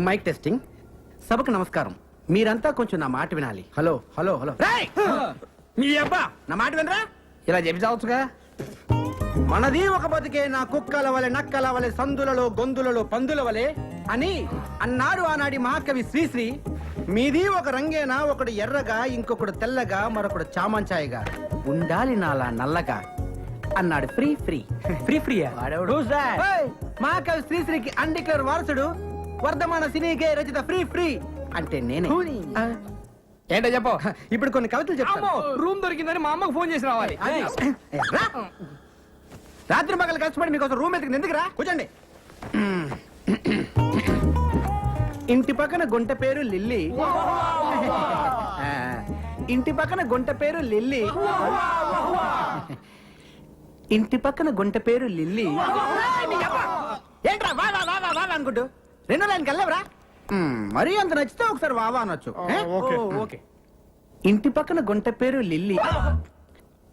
Mic testing. సభకు నమస్కారం. మీరంతా కొంచెం నా మాట వినాలి. Hello hello hello. మీ అబ్బా నా మాట వినరా? ఇలా చెప్పి చావచ్చుగా. మనది ఒక బతికే, నా కుక్కల వలె నక్కల వలె సందులలో గొంతులలో పందుల వలె అని అన్నాడు ఆనాడి మహాకవి శ్రీశ్రీ. మీది ఒక రంగేనా, ఒకడు ఎర్రగా, ఇంకొకడు తెల్లగా, మరొకడు చామంచాయిగా, ఉండాలి నాలా నల్లగా అన్నాడు. Free free free free. మహాకవి శ్రీశ్రీకి అన్డిక్లేర్ వారసుడు, వర్ధమాన సినీకే రచిత ఫ్రీ ఫ్రీ అంటే నేనే. ఏంటో చెప్పు. ఇప్పుడు కొన్ని కవితలు చెప్తాను. రూమ్ దొరికిందని మా అమ్మకు ఫోన్ చేసి రావాలి. రాత్రి పగలు కష్టపడి మీకోసం రూమ్ ఎత్తుకుని ఎందుకురా? కూర్చోండి. ఇంటి పక్కన గుంట పేరు లిల్లీ, ఇంటి పక్కన గుంట పేరు లిల్లీ, ఇంటి పక్కన గుంట పేరు లిల్లీ. ఏంట్రా వా వా వా వా వా అనుకుంటూ రెండో లైన్కి వెళ్ళవరా? మరీ అంత నచ్చితే ఒకసారి వావా అనొచ్చు. ఇంటి పక్కన గుంట పేరు లిల్లీ,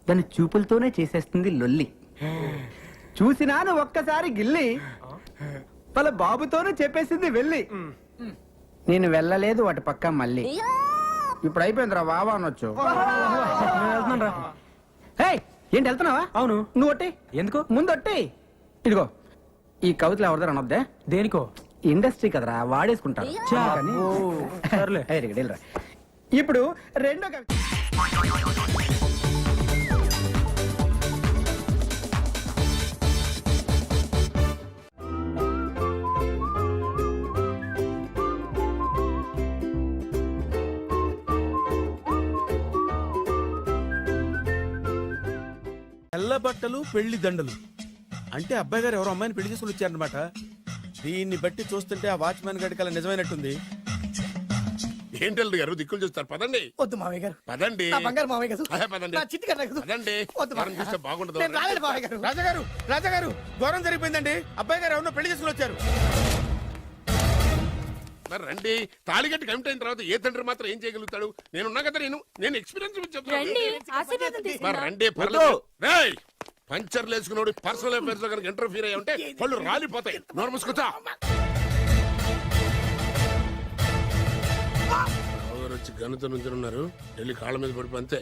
దాని చూపులతోనే చేసేస్తుంది లొల్లి. చూసినాను ఒక్కసారి గిల్లి, వాళ్ళ బాబుతోనే చెప్పేసింది వెళ్ళి. నేను వెళ్ళలేదు వాటి పక్క మళ్ళీ. ఇప్పుడు అయిపోయిందిరా వావా అనొచ్చు. ఏంటి వెళ్తున్నావా? అవును. నువ్వు ఒట్టి ఎందుకు? ముందు ఒట్టి. ఇదిగో ఈ కవితలు ఎవరిదారు అనొద్దే. దేనికో? ఇండస్ట్రీ కదరా, వాడేసుకుంటారు. ఇప్పుడు రెండో కవిత. తెల్ల బట్టలు పెళ్లి దండలు అంటే అబ్బాయి గారు ఎవరో అమ్మాయిని పెళ్లి చేసుకుని వచ్చారనమాట. దీన్ని బట్టి చూస్తుంటే ఆ వాచ్మెన్ గడికి అలా నిజమైనట్టుంది. ఏంటల్లుడు గారు దిక్కులు చూస్తారు? పదండి. వద్దు మామయ్య గారు. పదండి. నా బంగారు మామయ్య గారు. పదండి. నా చిట్టి గారు. పదండి. వద్దు మామయ్య. చూస్తే బాగుండదు. నేను రాలేను మామయ్య గారు. రాజాగారు రాజాగారు ఘోరం జరిగిపోయిందండి. అబ్బాయి గారు ఎవరినో పెళ్లి చేసుకుని వచ్చారు. మరి రండి. తాళిగట్టి కమిట్ అయిన తర్వాత ఏ తండ్రి మాత్రం ఏం చేయగలుగుతాడు? నేనున్నా కదా, నేను ఎక్స్పీరియన్స్ చెప్తాను. మరి రండి. పర్లేదు. రేయ్, పంచర్లు వేసుకున్నాడు పర్సనల్ అఫైర్స్ లో కనుక ఇంటర్ఫీర్ అయ్యి ఉంటే వాళ్ళు రాలిపోతాయి. నోరు మూసుకుంటా. వచ్చి గనుతో నుంచి ఉన్నారు. వెళ్ళి కాళ్ళ మీద పడిపో అంతే.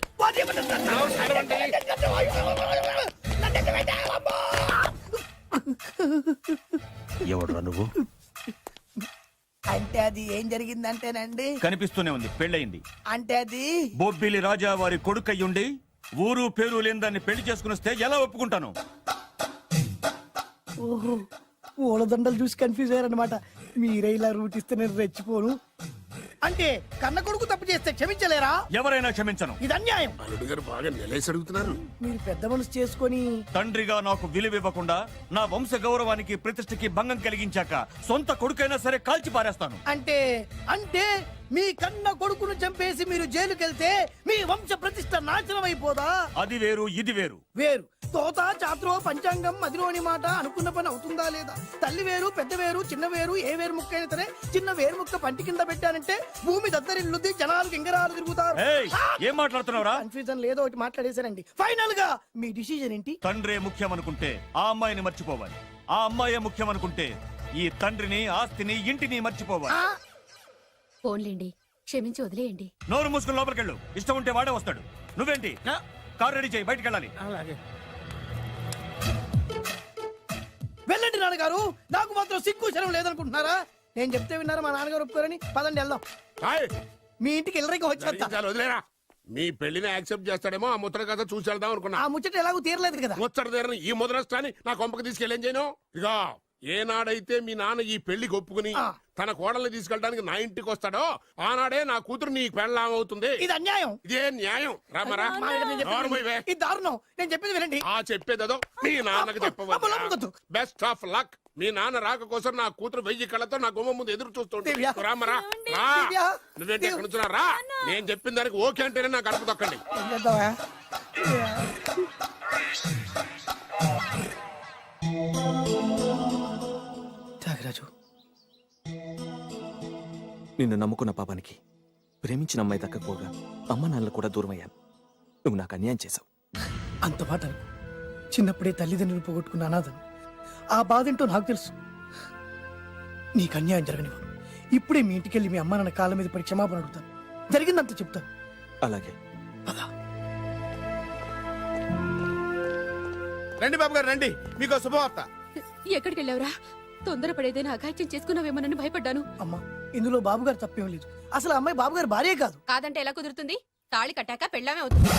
ఎవడురా నువ్వు? అంటే అది ఏం జరిగిందంటేనండి, కనిపిస్తూనే ఉంది, పెళ్ళయింది. అంటే అది బొబ్బిలి రాజా వారి కొడుకయ్యుండి ఊరు పేరు లేని దాన్ని పెళ్లి చేసుకుని వస్తే ఎలా ఒప్పుకుంటాను? ఓహో, పూలదండలు చూసి కన్ఫ్యూజ్ అయ్యారనమాట. మీరే ఇలా రూట్ ఇస్తే నేను రెచ్చిపోను. అంటే కన్న కొడుకు తప్పు చేస్తే క్షమించలేరా? ఎవరైనా క్షమించను. ఇది అన్యాయం. అల్లుడు గారు బాగా నిలేసి అడుగుతున్నారు. మీరు పెద్ద మనసు చేసుకొని తండ్రిగా నాకు విలువివ్వకుండా నా వంశ గౌరవానికి ప్రతిష్టకి భంగం కలిగించాక సొంత కొడుకైనా సరే కాల్చి పారేస్తాను. అంటే అంటే మీ కన్న కొడుకును చంపేసి మీరు జైలుకెళ్తే మీ వంశ ప్రతిష్ట నాశనం అయిపోదా? అది వేరు, ఇది వేరు. వేరు. తోత చాత్రో పంచాంగం మదిలోని మాట అనుకున్న పని అవుతుందా లేదా? తల్లి వేరు, పెద్ద వేరు, చిన్న వేరు, ఏ వేరు ముక్క అయినా సరే చిన్న వేరు ముక్క పంటి కింద పెట్టానంటే భూమి దద్దరిల్లుద్ది, జనాలు గింగరాలు తిరుగుతారు. ఏం మాట్లాడుతున్నావురా? కన్ఫ్యూజన్ లేదో ఒకటి మాట్లాడేశారండి. ఫైనల్ గా మీ డిసిజన్ ఏంటి? తండ్రే ముఖ్యం అనుకుంటే ఆ అమ్మాయిని మర్చిపోవాలి. ఆ అమ్మాయే ముఖ్యం అనుకుంటే ఈ తండ్రిని, ఆస్తిని, ఇంటిని మర్చిపోవాలి. ఫోన్లేండి, క్షమించి వదిలేయండి. నోరు మూసుకుని లోపలికెళ్ళు. ఇష్టం ఉంటే వాడే వస్తాడు. నువ్వేంటి? కార్ రెడీ చేయి, బయటికి వెళ్ళాలి. వెళ్ళండి నాన్నగారు. నాకు మాత్రం సిగ్గు శరం లేదనుకుంటున్నారా? నేను చెప్తే విన్నారా? మా నాన్నగారు ఒప్పుకోరని. పదండి వెళ్దాం. మీ ఇంటికి ఎల్లరికి వచ్చేస్తా. వదిలేరా. మీ పెళ్లిని యాక్సెప్ట్ చేస్తాడేమో ఆ ముద్ర కథ చూసి వెళ్దాం అనుకున్నా. ఆ ముచ్చట ఎలాగో తీరలేదు కదా. ముచ్చట తీరని ఈ ముద్రష్టాన్ని నా కొంపకి తీసుకెళ్ళేం చేయను. ఇక ఏనాడైతే మీ నాన్న ఈ పెళ్లికి ఒప్పుకుని తన కోడల్ని తీసుకెళ్ళడానికి నా ఇంటికి వస్తాడో ఆనాడే నా కూతురు నీ పెళ్ళాం అవుతుంది. ఇది అన్యాయం. ఇదే న్యాయం. రామరా. ఇది దారుణం. నేను చెప్పేది వినండి. ఆ చెప్పేదో మీ నాన్నకి చెప్పవచ్చు. Best of luck. మీ నాన్న రాక కోసం నా కూతురు 1000 కళ్ళతో నా గుమ్మ ముందు ఎదురు చూస్తుంటే రామరా. నువ్వేంటి ఎక్కడ నుంచున్నా రా. నేను చెప్పిన దానికి ఓకే అంటేనే నాకు గడప తొక్కండి. త్యాగరాజు, నిన్ను నమ్ముకున్న పాపానికి ప్రేమించిన అమ్మాయి దక్కకపోగా అమ్మ నాన్నలు కూడా దూరం అయ్యాను. నువ్వు నాకు అన్యాయం చేశావు. అంత మాట చిన్నప్పుడే తల్లిదండ్రులు పోగొట్టుకున్న అనాథను. ఆ బాధ ఏంటో నాకు తెలుసు. నీకు అన్యాయం జరగనివ్వను. ఇప్పుడే మీ ఇంటికి వెళ్ళి మీ అమ్మ నాన్న కాళ్ళ మీద పడి క్షమాపణ అడుగుతాను. జరిగిందంత చెప్తాను. అలాగే. రండి బాబు గారు రండి, మీకు శుభవార్త. ఎక్కడికి వెళ్ళావురా? తొందరపడేదైనా అఘాయిత్యం చేసుకున్నావేమోనని భయపడ్డాను. అమ్మా, ఇందులో బాబు గారు తప్పేం లేదు. అసలు ఆ అమ్మాయి బాబు గారు భార్యే కాదు. కాదంటే ఎలా కుదురుతుంది? తాళి కట్టాక పెళ్ళామే అవుతుంది.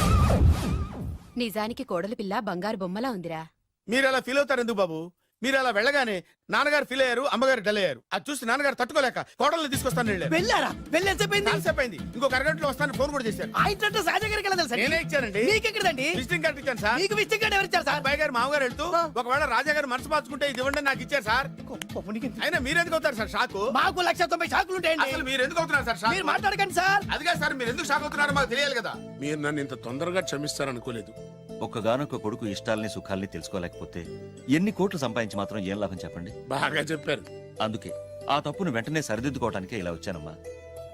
నిజానికి కోడలి పిల్ల బంగారు బొమ్మలా ఉందిరా. మీరు అలా ఫీల్ అవుతారు ఎందుకు బాబు? మీరు అలా వెళ్ళగానే నాన్నగారు ఫీల్ అయ్యారు, అమ్మగారు డల్ అయ్యారు. అది చూసి నాన్నగారు తట్టుకోలేక కోడల్ని తీసుకొస్తాను వెళ్ళారు. వెళ్ళారా? వెళ్ళేసేపోయింది. కాసేపోయింది, ఇంకొక అరగంటలో వస్తాను ఫోన్ కూడా చేశారు. ఆ ఇంట్లో సహజ గారికి ఎలా తెలుసా? నేనే ఇచ్చానండి. మీకెక్కడండి? విజిటింగ్ కార్డు ఇచ్చాను సార్. మీకు విజిటింగ్ కార్డు ఎవరు ఇచ్చారు సార్? అబ్బాయి గారు మామగారు వెళ్తూ ఒకవేళ రాజా గారు మనసు మార్చుకుంటే ఇది ఇవ్వండి నాకు ఇచ్చారు సార్. అయినా మీరు ఎందుకు అవుతారు సార్ షాకు? మాకు 190 షాకులు ఉంటాయండి. అసలు మీరు ఎందుకు అవుతున్నారు సార్ షాక్? మీరు మాట్లాడకండి సార్. అదిగా సార్, మీరు ఎందుకు షాక్ అవుతున్నారో మాకు తెలియాలి కదా. మీరు నన్ను ఇంత తొందరగా క్షమిస్తారనుకోలేదు. ఒక్కగానొక్క కొడుకు ఇష్టాల్ని సుఖాల్ని తెలుసుకోలేకపోతే ఎన్ని కోట్లు సంపాదించి మాత్రం ఏం లాభం చెప్పండి. బాగా చెప్పారు. అందుకే ఆ తప్పును వెంటనే సరిదిద్దుకోవటానికే ఇలా వచ్చానమ్మా.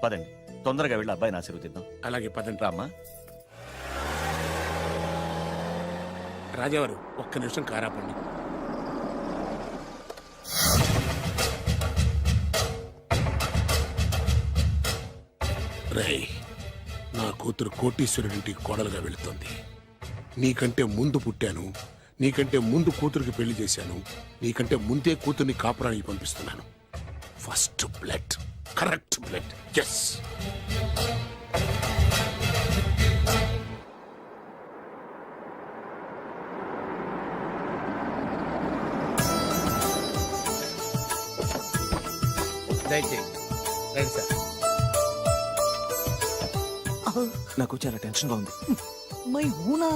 పదండి, తొందరగా వెళ్ళి అబ్బాయిని ఆశీర్వదిద్దాం. అలాగే పదండి. రామ్మా. రాజావారు ఒక్క నిమిషం కారాపండి. రేయ్, నా కూతురు కోటీశ్వరుడింటికి కోడలుగా వెళుతోంది. నీకంటే ముందు పుట్టాను, నీకంటే ముందు కూతురికి పెళ్లి చేశాను, నీకంటే ముందే కూతుర్ని కాపురానికి పంపిస్తున్నాను. First blood, correct blood. Yes. దయచేయండి. రండి సార్. నాకు చాలా టెన్షన్గా ఉంది. మై హూనా.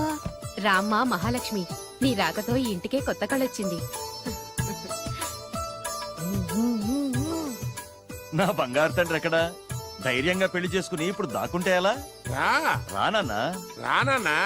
రామ్మ మహాలక్ష్మి, నీ రాకతో ఈ ఇంటికే కొత్త కళొచ్చింది. నా బంగారు తండ్రి ఎక్కడా? ధైర్యంగా పెళ్లి చేసుకుని ఇప్పుడు దాక్కుంటే ఎలా? రా రానన్నా. రానా.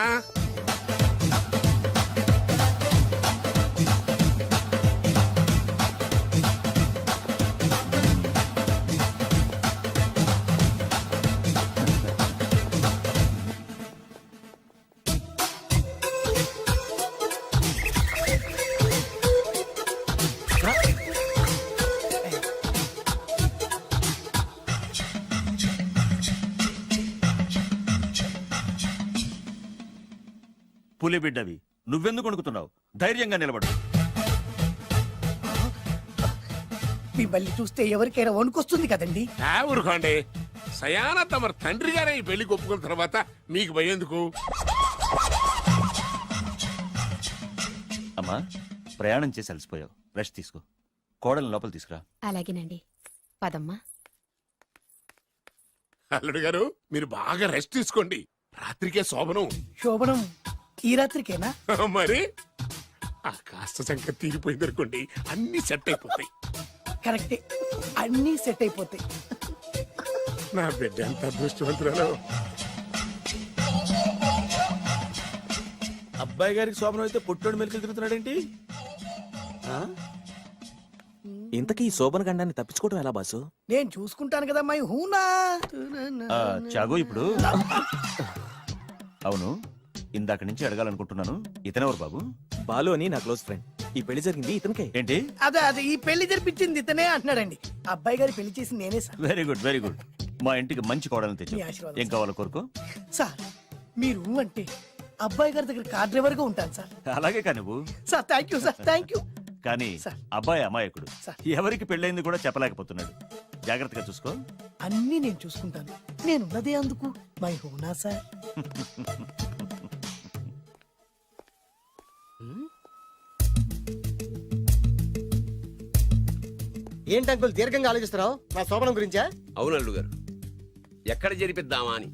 పులి బిడ్డవి, నువ్వెందుకు వణుకుతున్నావు? ధైర్యంగా నిలబడు. మిమ్మల్ని చూస్తే ఎవరికైనా వణుకొస్తుంది కదండి. ఊరుకోండి. సయాన తమ తండ్రి గారే ఈ పెళ్లి ఒప్పుకున్న తర్వాత మీకు భయందుకు? అమ్మా, ప్రయాణం చేసి అలసిపోయావు, రెస్ట్ తీసుకో. కోడల్ని లోపల తీసుకురా. అలాగేనండి. పదమ్మా. అల్లుడు గారు, మీరు బాగా రెస్ట్ తీసుకోండి. రాత్రికే శోభనం. శోభనం ఈ రాత్రికేనా? మరి ఆ కాస్త సంఖ్య తీరిపోయింది అనుకోండి, అన్ని సెట్ అయిపోతాయి. కరెక్టే, అన్నీ సెట్ అయిపోతాయి. నా బిడ్డ ఎంత అదృష్టవంతురాలో. అబ్బాయి గారికి శోభనం అయితే పుట్టోడు మెలికలు తిరుగుతున్నాడేంటి? ఇంతకీ ఈ శోభన గండాన్ని తప్పించుకోవడం ఎలా బాసు? నేను చూసుకుంటాను కదా మై హూనా. చాగు ఇప్పుడు. అవును, ఇందాక నుంచి అడగాలనుకుంటున్నాను, ఇతనెవరు బాబు? బాలు అని నా క్లోజ్ ఫ్రెండ్. ఈ పెళ్లి జరిగింది ఇతనికే. ఏంటి? అదే ఈ పెళ్లి జరిపించింది ఇతనే అంటున్నాడండి. అబ్బాయి గారి పెళ్లి చేసింది నేనే sir. Very good, very good. మా ఇంటికి మంచి కోడల్ని మీ తెచ్చు. ఆశీర్వాదం ఏం కావాలో కోరుకో. సార్ మీరు అంటే అబ్బాయి గారి దగ్గర కార్ డ్రైవర్ గా ఉంటాను సార్. అలాగే కా నువ్వు. Sir thank you sir, thank you. కానీ సార్. అబ్బాయి అమాయకుడు, సార్. ఎవరికి పెళ్ళైంది కూడా చెప్పలేకపోతున్నాడు. జాగ్రత్తగా చూసుకో. అన్నీ నేను చూసుకుంటాను. నేనున్నదే అందుకు మై హూనా సార్. ఏంటి అంకుల్ దీర్ఘంగా ఆలోచిస్తున్నావు? నా శోభనం గురించా? అవును అల్లు గారు, ఎక్కడ జరిపిద్దామా అని.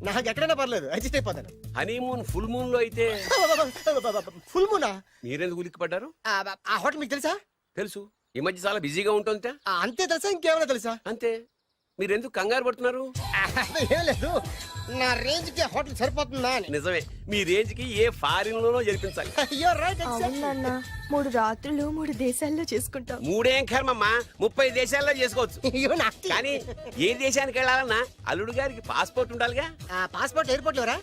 నాకు ఎక్కడైనా పర్లేదు, అడ్జస్ట్ అయిపోతాను. హనీమూన్ ఫుల్ మూన్ లో అయితే ఫుల్ మూనా? మీరెందుకు ఉలిక్కిపడ్డారు? ఆ హోటల్ మీకు తెలుసా? తెలుసు, ఈ మధ్య చాలా బిజీగా ఉంటుంది. అంతే తెలుసా, ఇంకేమైనా తెలుసా? అంతే. మీరెందుకు కంగారు పడుతున్నారు? ఏం లేదు, నా రేంజ్ కి హోటల్ సరిపోతుందా అని. నిజమే, మీ రేంజ్ కి ఏ ఫారిన్ లోనో జరిపించాలి. You're right, exactly. అవునన్నా, 3 రాత్రులు 3 దేశాల్లో చేసుకుంటాం. మూడేం కర్మమ్మా, 30 దేశాల్లో చేసుకోవచ్చు. You're nasty. కానీ ఏ దేశానికి వెళ్ళాలన్నా అల్లుడు గారికి పాస్పోర్ట్ ఉండాలిగా. Passport airport LoRa?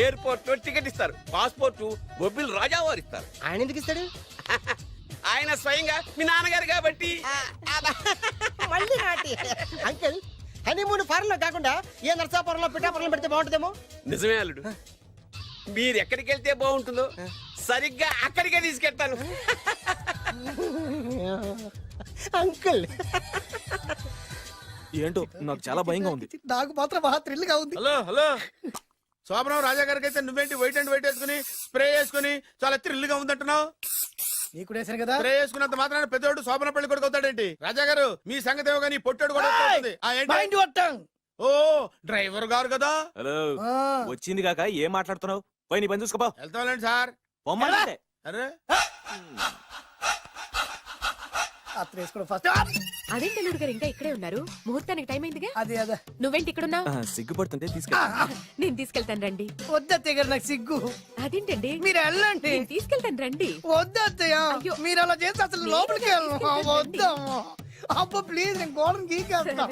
ఎయిర్పోర్ట్ లో టికెట్ ఇస్తారు, పాస్పోర్ట్ బొబ్బిల్ రాజా వారు ఇస్తారు. ఆయన ఎందుకు ఇస్తాడు? ఆయన స్వయంగా మీ నాన్నగారు కాబట్టి. మళ్ళీ నాటి అంకుల్ హనీమూన్ ఫారెన్ లో కాకుండా ఏ నర్సాపురంలో పిఠాపురంలో పెడితే బాగుంటుందేమో. నిజమే అల్లుడు, మీరు ఎక్కడికి వెళ్తే బాగుంటుందో సరిగ్గా అక్కడికే తీసుకెళ్తాను. అంకుల్ ఏంటో నాకు చాలా భయంగా ఉంది. నాకు మాత్రం బాగా థ్రిల్ గా ఉంది. హలో హలో శోభనం రాజా గారికి అయితే నువ్వేంటి వైట్ అండ్ వైట్ వేసుకుని స్ప్రే వేసుకుని చాలా థ్రిల్ గా ఉందంటున్నావు. నీకు వేసాను కదా. స్ప్రే వేసుకున్నంత మాత్రాన పెద్దోడు శోభన పెళ్లి కొడుకు అవుతాడేంటి? రాజా గారు మీ సంగతి ఏమో కానీ పొట్టోడు కూడా అవుతుంది. ఏంటి? Mind your tongue. ఓ డ్రైవర్ గారు కదా. హలో వచ్చింది కాక ఏం మాట్లాడుతున్నావు? పోయి నీ పని చూసుకోపో. వెళ్తాంలేండి సార్. పొమ్మంటే అరే అత్త వేసుకోవడం ఫస్ట్. అదేంటి అల్లుడు గారు ఇంకా ఇక్కడే ఉన్నారు? ముహూర్తానికి టైం అయిందిగా. అదే అదే. నువ్వేంటి ఇక్కడున్నావు? సిగ్గుపడుతుంటే తీసుకెళ్ళి నేను తీసుకెళ్తాను రండి. వద్దత్తయ్య గారు నాకు సిగ్గు. అదేంటండి? మీరు వెళ్ళండి. నేను తీసుకెళ్తాను రండి. వద్దత్తయ్య అయ్యో. మీరు అలా చేస్తే అసలు లోపలికి వెళ్ళను. వద్దమ్మా. అబ్బా ప్లీజ్ నేను గోడను గీకేస్తా.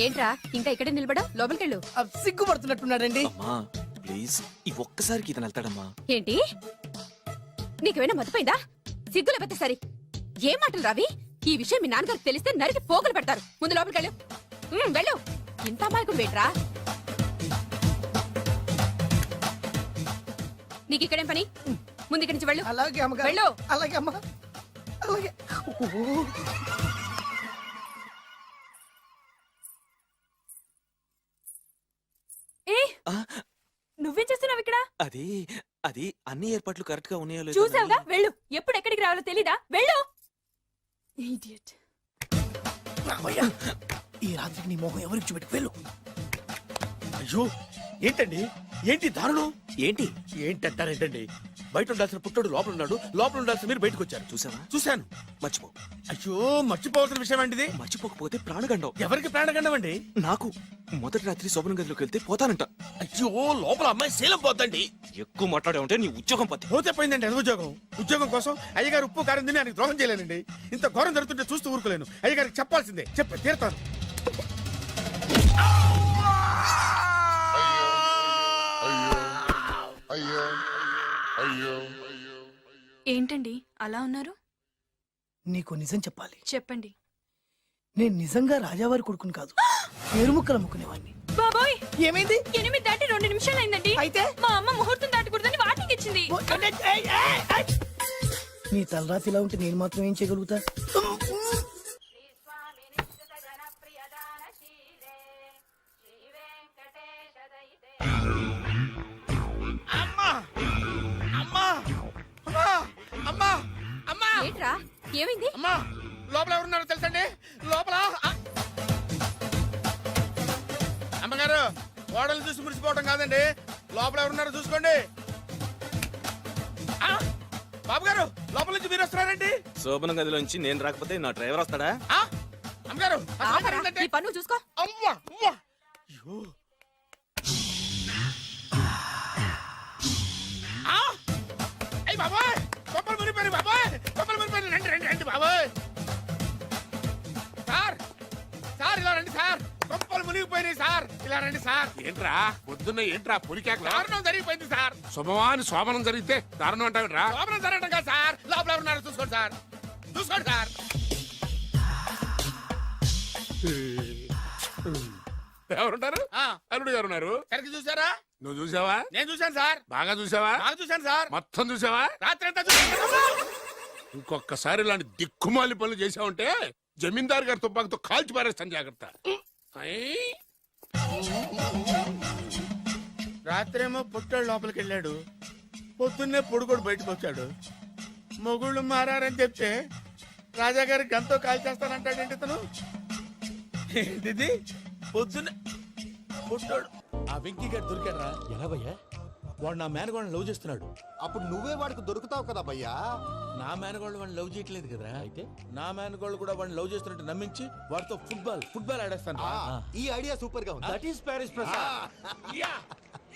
ఏంట్రా ఇంకా ఇక్కడే నిలబడా? లోపలికెళ్ళు. సిగ్గుపడుతున్నట్టున్నాడండి. అమ్మా ప్లీజ్ ఈ ఒక్కసారికి ఇతను వెళ్తాడమ్మా. ఏంటి నీకేమైనా మతిపోయిందా? సిగ్గు లేకపోతే సరే. ఏం మాటలు రావి? ఈ విషయం మీ నాన్నగారికి తెలిస్తే నరికి పోగులు పెడతారు. ముందు లోపలికెళ్ళు. వెళ్ళు. ఇంత అమాయకుడు వేట్రా. నీకు ఇక్కడేం పని? ముందు ఇక్కడి నుంచి వెళ్ళు. అలాగే అమ్మగారు. వెళ్ళు. అలాగే అమ్మా. అలాగే. నువ్వేం చేస్తున్నావు ఇక్కడ? అది అది అన్ని ఏర్పాట్లు కరెక్ట్ గా ఉన్నాయో లేదో చూసావుగా, వెళ్ళు. ఎప్పుడు ఎక్కడికి రావాలో తెలీదా? వెళ్ళు. Idiot. రామయ్య, ఈ రాత్రికి నీ మొహం ఎవరికి చూపెట్టి వెళ్ళు. అయ్యో ఏంటండి ఏంటి దారుణం? ఏంటి ఏంటంటారేంటండి? బయట ఉండాల్సిన పుట్టోడు లోపల ఉన్నాడు, లోపల ఉండాల్సిన మీరు బయటకు వచ్చారు. చూసావా? చూశాను. మర్చిపో. అయ్యో మర్చిపోవాల్సిన విషయం అండి ఇది. మర్చిపోకపోతే ప్రాణగండం. ఎవరికి ప్రాణగండం అండి? నాకు మొదటి రాత్రి శోభన గదిలోకి వెళ్తే పోతానంట. అయ్యో లోపల అమ్మాయి శీలం పోద్దండి. ఎక్కువ మాట్లాడే ఉంటే నీ ఉద్యోగం పత్తి. పోతే పోయిందండి అది ఉద్యోగం. ఉద్యోగం కోసం అయ్యగారు ఉప్పు కారం తిని ఆయనకు ద్రోహం చేయలేనండి. ఇంత ఘోరం జరుగుతుంటే చూస్తూ ఊరుకోలేను. అయ్యగారికి చెప్పాల్సిందే. చెప్పి తీరుతాను. ఏంటండి అలా ఉన్నారు? నీకు నిజం చెప్పాలి. చెప్పండి. నేను నిజంగా రాజావారి కొడుకుని కాదు, పేరుముక్కలు అమ్ముకునేవాడిని. బాబోయ్, ఏమైంది? 8 దాటి 2 నిమిషాలు అయిందండి. అయితే మా అమ్మ ముహూర్తం దాటకూడదని వార్నింగ్ ఇచ్చింది. నీ తలరాతి ఇలా ఉంటే నేను మాత్రం ఏం చేయగలుగుతా? అమ్మా అమ్మా అమ్మా అమ్మా అమ్మా ఏంట్రా ఏమైంది? అమ్మా లోపల ఎవరున్నారో తెలుసండి? లోపల అమ్మగారు గోడలు చూసి మురిసిపోవడం కాదండి, లోపల ఎవరున్నారో చూసుకోండి. బాబు గారు లోపల నుంచి మీరు వస్తున్నారండి. శోభన గదిలోంచి నేను రాకపోతే నా డ్రైవర్ వస్తాడా? అమ్మగారు ఆపరా, నీ పన్ను చూసుకో. అమ్మా అమ్మా అయ్యో అయ్యి బాబాయ్ కొప్పలు మునిపోయి బాబాయ్, కొప్పలు మునిపోయి. రండి రండి రండి బాబాయ్. సార్ సార్ ఇలా రండి సార్, కొప్పలు మునిగిపోయినాయి సార్. ఇలా రండి సార్. ఏంట్రా పొద్దున్న ఏంట్రా పులికేకలా? దారుణం జరిగిపోయింది సార్. శుభమాని శోభనం జరిగితే దారుణం అంటావిట్రా? లోపల జరగడం కాదు సార్, లోపల ఎవరున్నారో చూసుకోండి సార్. చూసుకోండి సార్. ఎవరుంటారు? అల్లుడు గారు ఉన్నారు. సరిగ్గా చూసారా? నువ్వు చూసావా? నేను చూశాను సార్. బాగా చూసావా? బాగా చూశాను సార్. మొత్తం చూసావా? రాత్రి అంతా చూశాను. ఇంకొకసారి ఇలాంటి దిక్కుమాలి పనులు చేసావంటే జమీందారు గారి తుపాకుతో కాల్చి పారేస్తాను, జాగ్రత్త. రాత్రేమో పుట్టాడు లోపలికి వెళ్ళాడు, పొద్దున్నే పొడుగోడు బయటకు వచ్చాడు. మొగుళ్ళు మారని చెప్తే రాజాగారి గంతో కాల్ చేస్తానంటాడేంటి ఇతను? ఏంటిది పొద్దున్నే పుట్టాడు. ఆ వెంకీ గారు దొరికాడరా? ఎలా భయ్యా? వాడు నా మేనగోళ్ళని లవ్ చేస్తున్నాడు. అప్పుడు నువ్వే వాడికి దొరుకుతావు కదా భయ్యా. నా మేనగోళ్ళు వాడిని లవ్ చేయట్లేదు కదా. అయితే నా మేనగోళ్ళు కూడా వాడిని లవ్ చేస్తున్నట్టు నమ్మించి వాడితో ఫుట్బాల్ ఆడేస్తాను. ఈ ఐడియా సూపర్ గా ఉంది. That is Paris Prasad.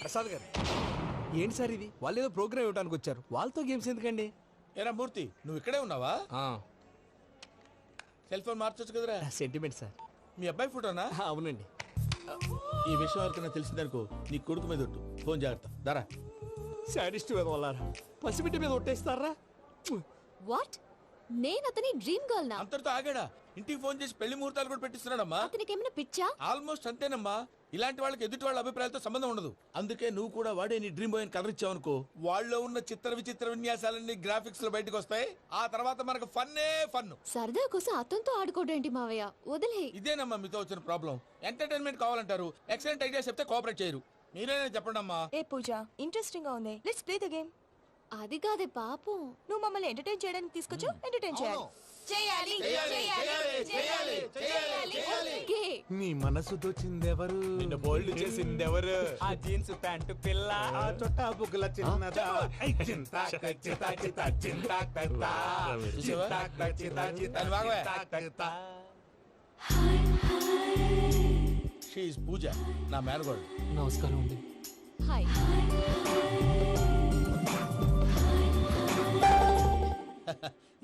Prasad గారు ఏంటి సార్ ఇది? వాళ్ళు ఏదో ప్రోగ్రామ్ ఇవ్వడానికి వచ్చారు, వాళ్ళతో గేమ్స్ ఎందుకండి? ఏరా మూర్తి నువ్వు ఇక్కడే ఉన్నావా? సెల్ ఫోన్ మార్చొచ్చు కదరా. Sentiment sir. మీ అబ్బాయి ఫోటోనా? అవునండి. ఈ విషయం ఎవరికైనా తెలిసిందనుకో నీ కొడుకు మీద ఒట్టు. ఫోన్ జాగ్రత్త దారా. శాడిస్ట్ వాళ్ళారా పసిబిడ్డ మీద ఒట్టేస్తారా? వాట్? నేను అతని డ్రీమ్ గర్ల్ నా? అంతటితో ఆగాడా? ఇంటికి ఫోన్ చేసి పెళ్లి ముహూర్తాలు కూడా పెట్టిస్తున్నాడమ్మా. అతనికి ఏమైనా పిచ్చా? ఆల్మోస్ట్ అంతేనమ్మా. ఇలాంటి వాళ్ళకి ఎదుటి వాళ్ళ అభిప్రాయాలతో సంబంధం ఉండదు. అందుకే నువ్వు కూడా వాడే నీ డ్రీమ్ బాయ్ కవర్ ఇచ్చావనుకో, వాళ్ళలో ఉన్న చిత్ర విచిత్ర విన్యాసాలన్నీ గ్రాఫిక్స్ లో బయటకు వస్తాయి. ఆ తర్వాత మనకు ఫన్నే ఫన్. సరదా కోసం అతనితో ఆడుకోడేంటి మావయ్య? వదిలే. ఇదేనమ్మా మీతో వచ్చిన ప్రాబ్లం. ఎంటర్టైన్మెంట్ కావాలంటారు, ఎక్సలెంట్ ఐడియా చెప్తే కోఆపరేట్ చేయరు. మీరేనా చెప్పండి అమ్మా. ఏ పూజ, ఇంట్రెస్టింగ్ గా ఉంది. Let's play the game. అది కాదే పాపం. నువ్వు మమ్మల్ని ఎంటర్టైన్ చేయడానికి తీసుకొచ్చు, ఎంటర్టైన్ చేయాలి. ఓకే. నీ మనసు దోచిందెవరు? నిన్న బోల్డ్ చేసిందెవరు? ఆ జీన్స్ ప్యాంటు పిల్ల, ఆ చొట్టా బుగ్గల చిన్నదా. షీఈ్ పూజ, నా మేనగోడు. నమస్కారం అండి. హాయ్.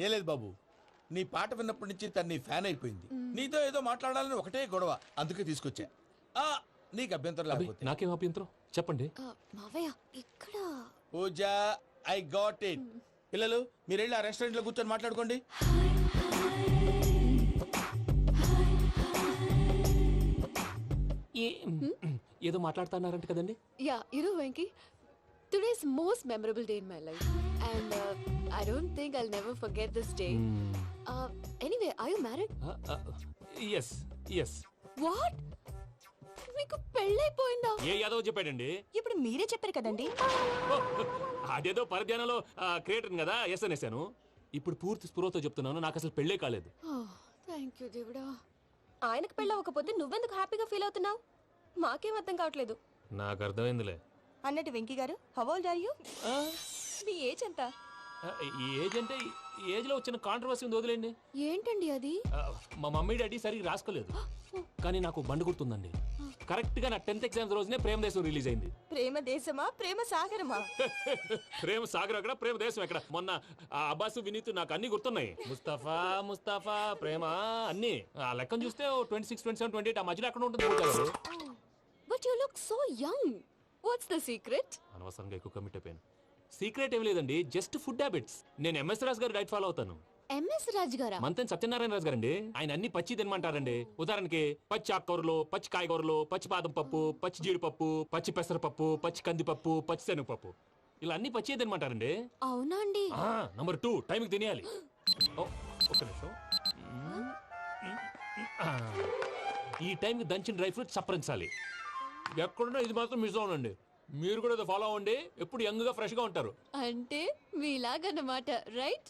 ఏ లేదు బాబు, నీ పాట విన్నప్పటి నుంచి తను నీ ఫ్యాన్ అయిపోయింది. నీతో ఏదో మాట్లాడాలని ఒకటే గొడవ, అందుకే తీసుకొచ్చా. ఆ, నీకు అభ్యంతరం లేకపోతే. నాకేం అభ్యంతరం చెప్పండి. మావయ్య ఇక్కడ. పూజ, ఐ గాట్ ఇట్. పిల్లలు మీరు వెళ్ళి ఆ రెస్టారెంట్ లో కూర్చొని మాట్లాడుకోండి. ఏదో మాట్లాడుతున్నారంట కదండి. Yeah, Venky, today's most memorable day in my life, and I don't think I'll never forget this day. Anyway, are you married? Yes yes. What? మీకు పెళ్ళైపోయిందా? ఏ యాదవ్ చెప్పాడండి? ఇప్పుడు మీరే చెప్పారు కదండి. అదేదో పరధ్యానంలో క్రియేటర్ కదా ఎస్ అనేసాను. ఇప్పుడు పూర్తి స్పృహతో చెప్తున్నాను, నాకు అసలు పెళ్ళే కాలేదు. థ్యాంక్ యూ దేవుడా. ఆయనకు పెళ్ళవకపోతే నువ్వెందుకు హ్యాపీగా ఫీల్ అవుతున్నావు? మాకేం అర్థం కావట్లేదు. నాకు అర్థమైందిలే. అన్నట్టు వెంకీ గారు, హౌ ఓల్డ్ ఆర్ యు? మీ ఏజ్ ఎంత? ఈ ఏజ్ అంటే ఏజ్ లో వచ్చిన కాంట్రవర్సీ ఉంది, వదిలేండి. ఏంటండి అది? మా మమ్మీ డాడీ సరిగ్గా రాసుకోలేదు, కానీ నాకు బండి గుర్తుందండి. కరెక్ట్ గా నా 10th ఎగ్జామ్స్ రోజునే ప్రేమ దేశం రిలీజ్ అయింది. ప్రేమ దేశమా, ప్రేమ సాగరమా? ప్రేమ సాగర్ ఎక్కడ, ప్రేమ దేశం ఎక్కడ? మొన్న ఆ అబ్బాసు వినీత్ నాకు అన్ని గుర్తున్నాయి. ముస్తఫా ముస్తఫా ప్రేమ అన్ని ఆ లెక్కను చూస్తే 26, 27, 28 ఆ మధ్యలో ఎక్కడ ఉంటుంది. But you look so young. What's the secret? అనవసరంగా ఎక్కువ కమిట్ అయిపోయాను. సీక్రెట్ ఏం లేదండి, జస్ట్ ఫుడ్ హ్యాబిట్స్. నేను ఎంఎస్ రాజు గారు డైట్ ఫాలో అవుతాను. ఎంఎస్ రాజ్ గారా? మంతెన్ సత్యనారాయణ రాజు గారండి. ఆయన అన్ని పచ్చి తినమంటారండి. ఉదాహరణకి పచ్చి ఆకుకూరలు, పచ్చి కాయగూరలు, పచ్చి బాదం పప్పు, పచ్చి జీడిపప్పు, పచ్చి పెసరపప్పు, పచ్చి కందిపప్పు, పచ్చి శనగపప్పు, ఇలా అన్ని పచ్చి తినమంటారండి. అవునా అండి? నంబర్ 2, టైంకి తినేయాలి. ఒక్క నిమిషం. ఈ టైంకి దంచిన డ్రై ఫ్రూట్స్ సప్పరించాలి. ఎక్కడున్నా ఇది మాత్రం మిస్ అవునండి. మీరు కూడా ఇది ఫాలో అవ్వండి, ఎప్పుడు యంగ్ గా ఫ్రెష్ గా ఉంటారు. అంటే మీలాగన్నమాట, రైట్?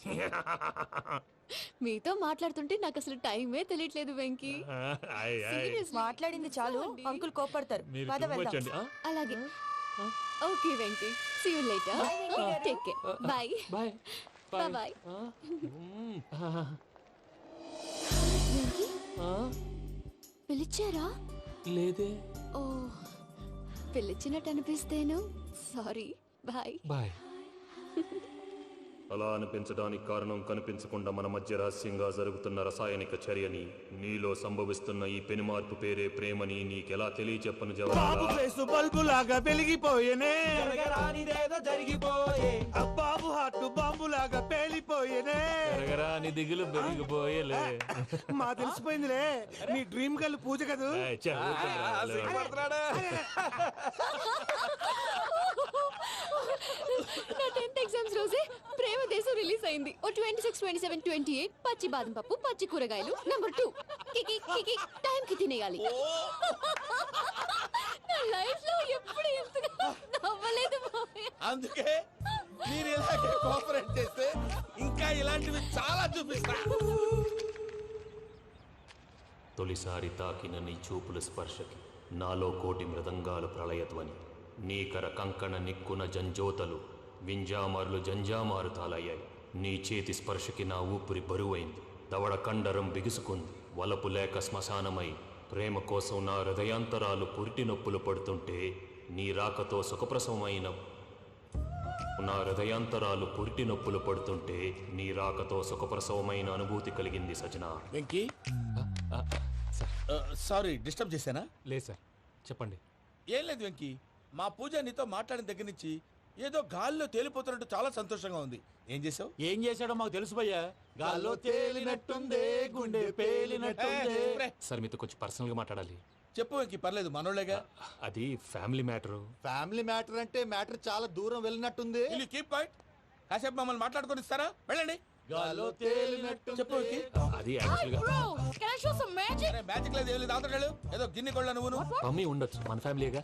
మీతో మాట్లాడుతుంటే నాకు అసలు టైమే తెలియట్లేదు వెంకీ. Seriously. మాట్లాడింది చాలు, అంకుల్ కోపడతారు. మీరు పద too much వెళ్దాం. అండి. అలాగే. Okay Venky, see you later. Take care. Bye. Bye bye. Venky, పిలిచారా? లేదే. ఓ, పిలిచినట్టు అనిపిస్తేను సారీ. బాయ్. బాయ్. అలా అనిపించడానికి కారణం కనిపించకుండా మన మధ్య రహస్యంగా జరుగుతున్న రసాయనిక చర్యని, నీలో సంభవిస్తున్న ఈ పెనుమార్పు పేరే ప్రేమని నీకెలా తెలియచెప్పను జవాబు. బల్బు లాగా వెలిగిపోయేనే, జరిగిపోయే బాబు హార్ట్ బాంబు లాగా పేలిపోయేనే. ఎరగరా నీ దిగులు పెరిగిపోయేలే. మా తెలిసిపోయిందిలే, నీ డ్రీమ్ గర్ల్ పూజ కదా. ఏయ్, చా, ఊరుకోరా. నా 10th ఎగ్జామ్స్ రోజే ప్రేమ దేశం రిలీజ్ అయింది. ఓ 26, 27, 28 పచ్చి బాదం పప్పు, పచ్చి కూరగాయలు. నంబర్ 2, కికి కికి టైం కి తినేయాలి. నా లైఫ్ లో ఎప్పుడు ఎంతగా నవ్వలేదు మావయ్య. అందుకే మీరు ఇలాగే కోఆపరేట్ చేస్తే ఇంకా ఇలాంటివి చాలా చూపిస్తా. తొలిసారి తాకిన నీ చూపుల స్పర్శకి నాలో కోటి మృదంగాలు ప్రళయధ్వని. నీకర కంకణ నిక్కున జంజోతలు వింజామారులు జంజామారు తాలయ్యాయి. నీ చేతి స్పర్శకి నా ఊపిరి బరువైంది. దవడ కండరం బిగుసుకుంది. వలపు లేక శ్మశానమై ప్రేమ కోసం నా హృదయాంతరాలు పురిటి నొప్పులు పడుతుంటే నీ రాకతో సుఖప్రసవమైన నా హృదయాంతరాలు పురిటి నొప్పులు పడుతుంటే నీ రాకతో సుఖప్రసవమైన అనుభూతి కలిగింది సజనా. వెంకీ, సారీ డిస్టర్బ్ చేశానా? లేదు సార్, చెప్పండి. ఏం లేదు వెంకీ, మా పూజ నీతో మాట్లాడిన దగ్గర నుంచి ఏదో గాల్లో తేలిపోతున్నట్టు చాలా సంతోషంగా ఉంది. ఏం చేసావు? ఏం చేశాడో మాకు తెలుసు భయ్యా. గాల్లో తేలినట్టుందే గుండె పేలినట్టుందే. సార్ మీతో కొంచెం పర్సనల్ గా మాట్లాడాలి. చెప్పు ఇంక పర్లేదు, మనోళ్ళేగా. అది ఫ్యామిలీ మ్యాటరు. ఫ్యామిలీ మ్యాటర్ అంటే మ్యాటర్ చాలా దూరం వెళ్ళినట్టుంది. వీళ్ళు కీప్ పాయింట్. కాసేపు మమ్మల్ని మాట్లాడుకొని ఇస్తారా? వెళ్ళండి. గాల్లో తేలినట్టు చెప్పు విక్కీ. అది యాక్చువల్ గా అరే మ్యాజిక్ లేదు, ఏం లేదు, అవతలకెళ్ళు. ఏదో గిన్నె కొళ్ళ నువ్వు. మమ్మీ ఉండొచ్చు, మన ఫ్యామిలీగా.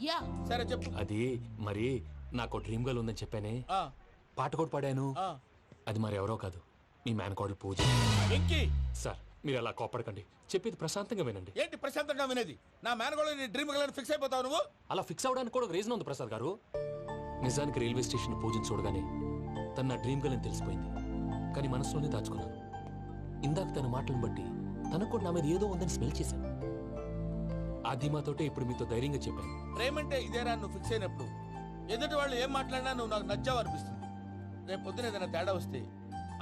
సరే చెప్పు. అది మరి నాకు డ్రీమ్ గర్ల్ ఉందని చెప్పానే, ఆ, పాట కూడా పాడాను. ఆ. అది మరి ఎవరో కాదు, మీ మేనకోడలు పూజ. వెంకీ, సార్ మీరు అలా కోపడకండి, చెప్పేది ప్రశాంతంగా వినండి. ఏంటి ప్రశాంతంగా వినేది? నా మేనగోళ్ళు నీ డ్రీమ్ గర్ల్ ఫిక్స్ అయిపోతావు నువ్వు. అలా ఫిక్స్ అవడానికి కూడా ఒక రీజన్ ఉంది ప్రసాద్ గారు. నిజానికి రైల్వే స్టేషన్ పూజను చూడగానే తన నా డ్రీమ్ గర్ల్ అని తెలిసిపోయింది, కానీ మనసులోనే దాచుకున్నాను. ఇందాక తన మాటలను బట్టి తనకు కూడా నా మీద ఏదో ఉందని స్మెల్ చేశాను. ఆ ధీమాతోటే ఇప్పుడు మీతో ధైర్యంగా చెప్పాను. ప్రేమంటే ఇదేరా నువ్వు ఫిక్స్ అయినప్పుడు. ఎదుటి వాళ్ళు ఏం మాట్లాడినా నువ్వు నాకు నచ్చావు అనిపిస్తుంది. రేపు పొద్దున ఏదైనా తేడా వస్తే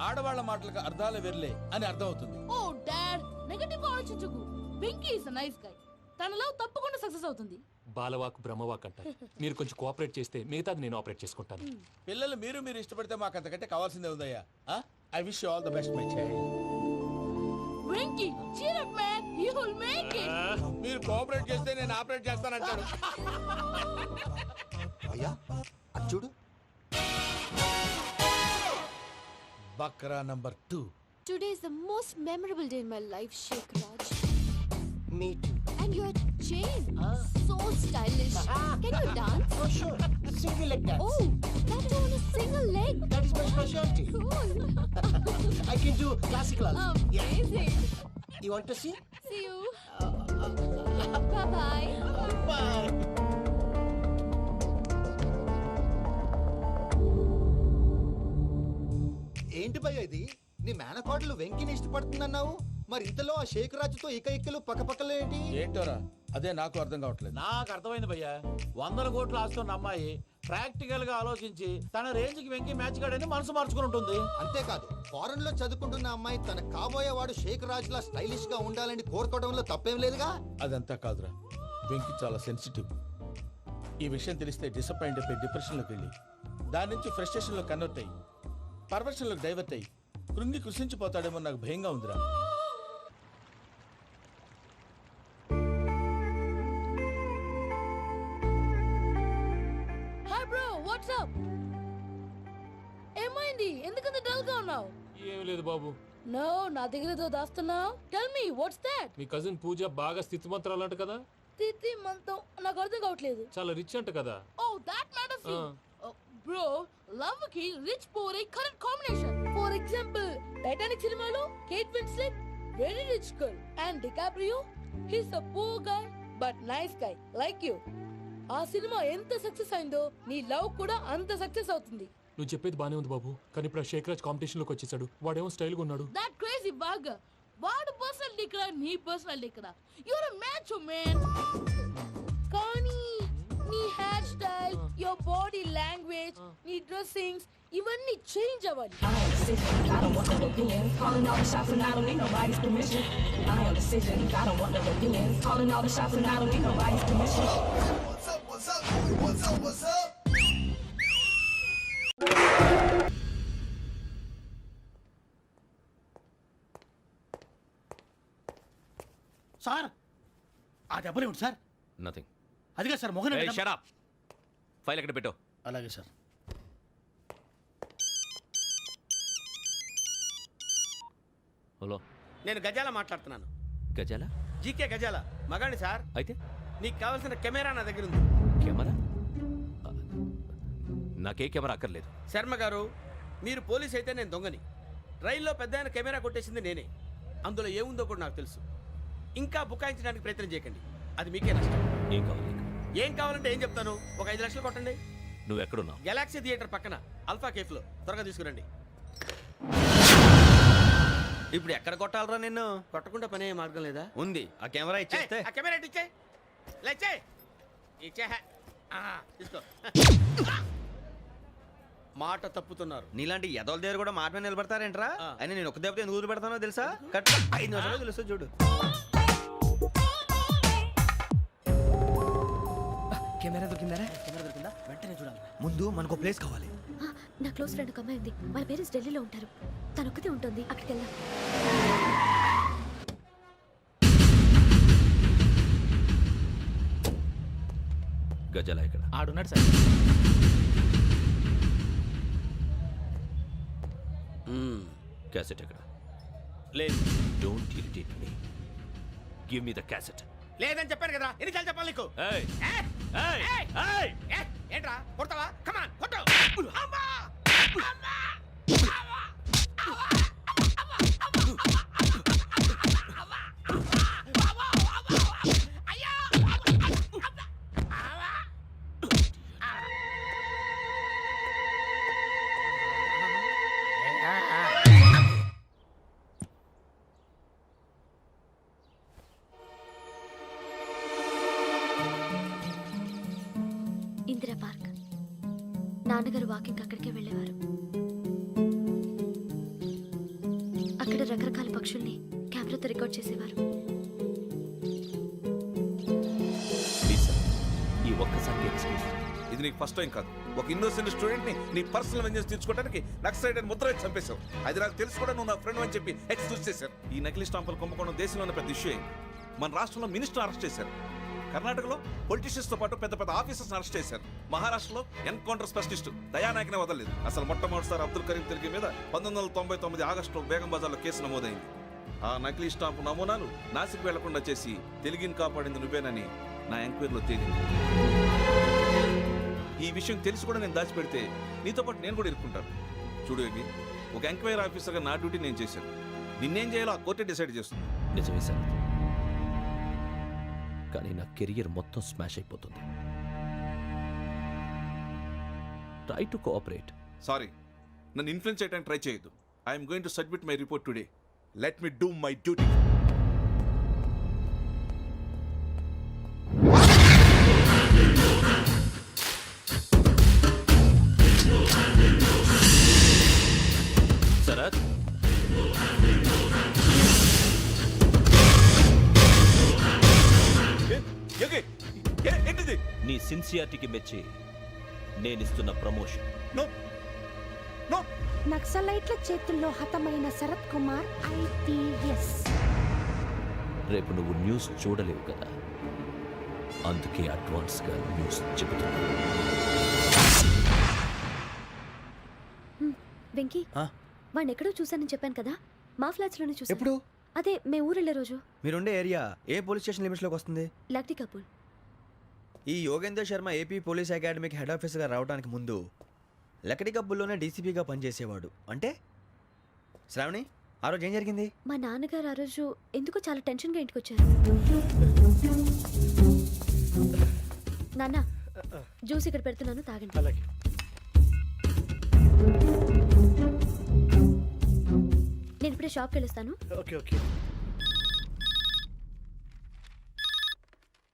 ఆడవాళ్ల మాటలకు అర్థాలు వెర్లే అని అర్థం అవుతుంది. ఓ డాడ్, నెగటివ్ ఆలోచించకు. Venky is nice guy. తన లవ్ తప్పకుండా సక్సెస్ అవుతుంది. బాలవాక్ బ్రహ్మవాక్ అంటారు. మీరు కొంచెం కోఆపరేట్ చేస్తే మిగతాది నేను ఆపరేట్ చేసుకుంటాను. పిల్లలు మీరు ఇష్టపడితే మాకు అంతకంటే కావాల్సిందే ఉందయ్యా. I wish you all the best my child. Venky, cheer up man, you will make it. మీరు కోఆపరేట్ చేస్తే నేను ఆపరేట్ చేస్తానంటాడు. అయ్యా అది చూడు. Bakra number 2. Today is the most memorable day in my life, Sheikh Raj. Me too. And your chain, so stylish. Can you dance? For sure. Single leg dance. Oh, that too on a single leg. That is my specialty. Cool. I can do classical also. Amazing. You want to see? See you. Bye-bye. Bye. ఏంటి భయ్యా ఇది? నీ మేనకోడలు వెంకిని ఇష్టపడుతుందన్నావు, మరి ఇంతలో ఆ షేక్ రాజుతో ఇక్కలు పక్కపక్కలు ఏంటి? ఏంటోరా అదే నాకు అర్థం కావట్లేదు. నాకు అర్థమైంది భయ్యా. 100 కోట్లు ఆస్తున్న అమ్మాయి ప్రాక్టికల్ గా ఆలోచించి తన రేంజ్ కి వెంకి మ్యాచ్ కాడని మనసు మార్చుకుని ఉంటుంది. అంతేకాదు, ఫారెన్ లో చదువుకుంటున్న అమ్మాయి తన కాబోయేవాడు షేక్ రాజ్ లా స్టైలిష్ గా ఉండాలని కోరుకోవడంలో తప్పేం లేదుగా. అదంతా కాదురా, వెంకి చాలా సెన్సిటివ్. ఈ విషయం తెలిస్తే డిసప్పాయింట్ అయిపోయి డిప్రెషన్లోకి వెళ్ళి దాని నుంచి ఫ్రస్ట్రేషన్లో కన్వర్ట్ అయ్యి పర్వర్షన్లోకి డైవర్ట్ అయ్యి కృంగి కృషించిపోతాడేమో నాకు భయంగా ఉందిరా. Hi bro, what's up? ఏమైంది? ఎందుకంత డల్ గా ఉన్నావు? ఏం లేదు బాబు. నో, నా దగ్గర ఏదో దాస్తున్నావు. Tell me what's that? మీ కజిన్ పూజ బాగా స్థితిమంతరాలు అంట కదా. తిత్తి మంతం నాకు అర్థం కావట్లేదు. చాలా రిచ్ అంట కదా. Oh that matters you. Bro, love కి రిచ్ పూర్ ఏ correct combination. For example, Titanic సినిమాలో Kate Winslet very rich girl and DiCaprio he's a poor guy but nice guy like you. ఆ సినిమా ఎంత సక్సెస్ అయిందో నీ లవ్ కూడా అంత సక్సెస్ అవుతుంది. నువ్వు చెప్పేది బానే ఉంది బాబు, కానీ ఇప్పుడు షేక్ రాజ్ కాంపిటీషన్ లోకి వచ్చేసాడు. వాడేమో స్టైల్ గా ఉన్నాడు. That crazy bag. వాడు పర్సనల్ ఇక్కడ, నీ పర్సనల్ ఇక్కడ. You are a match man. కానీ నీ hair style, your body language, నీ డ్రెస్సింగ్స్ ఇవన్నీ చేంజ్ అవ్వాలి. సార్ ఆ దెబ్బలేమిటి సార్? నథింగ్. అదిగా sir Mohan shut up. File ఎక్కడ పెట్టు. అలాగే సార్. హలో, నేను గజాల మాట్లాడుతున్నాను. గజాల? జీకే గజాల మగాడి సార్. అయితే నీకు కావాల్సిన కెమెరా నా దగ్గర ఉంది. కెమెరా? నాకే కెమెరా అక్కర్లేదు. శర్మ గారు, మీరు పోలీస్ అయితే నేను దొంగని. రైల్లో పెద్ద ఆయన కెమెరా కొట్టేసింది నేనే. అందులో ఏముందో కూడా నాకు తెలుసు. ఇంకా బుకాయించడానికి ప్రయత్నం చేయకండి, అది మీకే నష్టం. ఏం కావాలి? ఏం కావాలంటే ఏం చెప్తాను. ఒక 5 లక్షలు కొట్టండి. నువ్వు ఎక్కడున్నావు? గెలాక్సీ థియేటర్ పక్కన అల్ఫా కేఫ్లో. త్వరగా తీసుకురండి. ఇప్పుడు ఎక్కడ కొట్టాలరా నిన్ను? కొట్టకుండా పనే మార్గం లేదా? ఉంది. ఆ కెమెరా ఇచ్చేస్తే. ఆ కెమెరా ఇచ్చే. లేచే. ఇచ్చే. తీసుకో. మాట తప్పుతున్నారు. నీలాంటి ఎదల దగ్గర కూడా మాట మీద నిలబడతారేంట్రా? అని నేను ఒక దెబ్బతో ఎందుకు ఊరు పెడతానో తెలుసా? కట్ 5 నిమిషాలు తెలుసు చూడు. కెమెరా దొరికిందా? వెంటనే చూడాలి. ముందు మనకు ప్లేస్ కావాలి. నా క్లోజ్ ఫ్రెండ్ ఒక అమ్మాయి ఉంది. వాళ్ళ పేరెంట్స్ ఢిల్లీలో ఉంటారు. తను ఒక్కతే ఉంటుంది. అక్కడికి వెళ్దాం. గజాల ఇక్కడ ఆడున్నాడు సార్. క్యాసెట్ ఎక్కడ? లేదు. Don't irritate me. Give me the cassette. లేదని చెప్పాను కదా, ఎన్నిసార్లు చెప్పాలి నీకు? ఏంట్రా కొడతావా? కమాన్ కొట్టు. అమ్మా! అమ్మా! ఇందిరా పార్క్. నాన్నగారు వాకింగ్ అక్కడికే వెళ్ళేవారు. అక్కడ రకరకాల పక్షుల్ని కెమెరాతో రికార్డ్ చేసేవారు. ఈ ఒక్కసారి ఎక్స్క్యూజ్. ఇది నీకు ఫస్ట్ టైం కాదు. ఒక ఇన్నోసెంట్ స్టూడెంట్ ని నీ పర్సనల్ వెంజెన్స్ తీర్చుకోవడానికి నక్సలైట్ అని ముద్ర వేసి చంపేశావు. అది నాకు తెలుసు కూడా నువ్వు నా ఫ్రెండ్ అని చెప్పి ఎక్స్క్యూజ్ చేశారు. ఈ నకిలీ స్టాంపులు కుంభకోణం దేశంలో ఉన్న పెద్ద ఇష్యూ అయింది. మన రాష్ట్రంలో మినిస్టర్ అరెస్ట్ చేశారు. కర్ణాటకలో పొలిటీషియన్స్ తో పాటు పెద్ద పెద్ద ఆఫీసర్స్ అరెస్ట్ చేశారు. మహారాష్ట్రలో ఎన్కౌంటర్ స్పెషలిస్ట్ దయానాయకనే వదలలేదు. అసలు మొట్టమొదటిసారి అబ్దుల్ కరీం తిరిగి మీద 1999 ఆగస్టులో బేగం బజార్లో కేసు నమోదైంది. ఆ నకిలీ స్టాంపు నమూనాలు నాసిక్ వెళ్లకుండా చేసి తెలుగుని కాపాడింది నువ్వేనని నా ఎంక్వైరీలో తేలింది. ఈ విషయం తెలిసి కూడా నేను దాచిపెడితే నీతో పాటు నేను కూడా ఇరుక్కుంటాను. చూడు యోగి, ఒక ఎంక్వైరీ ఆఫీసర్గా నా డ్యూటీ నేను చేశాను. నిన్నేం చేయాలో ఆ కోర్టే డిసైడ్ చేస్తుంది. నిజమే సార్, కానీ నా కెరియర్ మొత్తం స్మాష్ అయిపోతుంది. Try to cooperate. సారీ, నన్ను ఇన్ఫ్లుయెన్స్ చేయడానికి ట్రై చేయొద్దు. I'm going to submit my report today. Let me do my duty. Sharath, ఏంటిది? నీ సిన్సియారిటీకి మెచ్చి నేనిస్తున్న ప్రమోషన్. No no. నక్సలైట్ల చేతుల్లో హతమైన శరత్ కుమార్ IPS. రేపు నువ్వు న్యూస్ చూడలేవు కదా, అందుకే అడ్వాన్స్గా న్యూస్ చెబుతున్నా. వెంకీ, వాడిని ఎక్కడో చూశానని చెప్పాను కదా, మా ఫ్లాట్స్ లోనే చూసాను. ఎప్పుడు? అదే మేము ఊరెళ్ళే రోజు. మీరుండే ఏరియా ఏ పోలీస్ స్టేషన్ లిమిట్స్ లోకి వస్తుంది? లక్టీ కపూర్. ఈ యోగేందర్ శర్మ ఏపీ పోలీస్ అకాడమీకి హెడ్ ఆఫీసర్గా రావడానికి ముందు లకడి కబ్బుల్లోనే డీసీపీగా పనిచేసేవాడు. అంటే శ్రావణి, ఆ రోజు ఏం జరిగింది? మా నాన్నగారు ఆ రోజు ఎందుకో చాలా టెన్షన్గా ఇంటికి వచ్చారు. నాన్న, జ్యూస్ ఇక్కడ పెడుతున్నాను, తాగండి. నేను ఇప్పుడే షాప్కి వెళ్ళొస్తాను.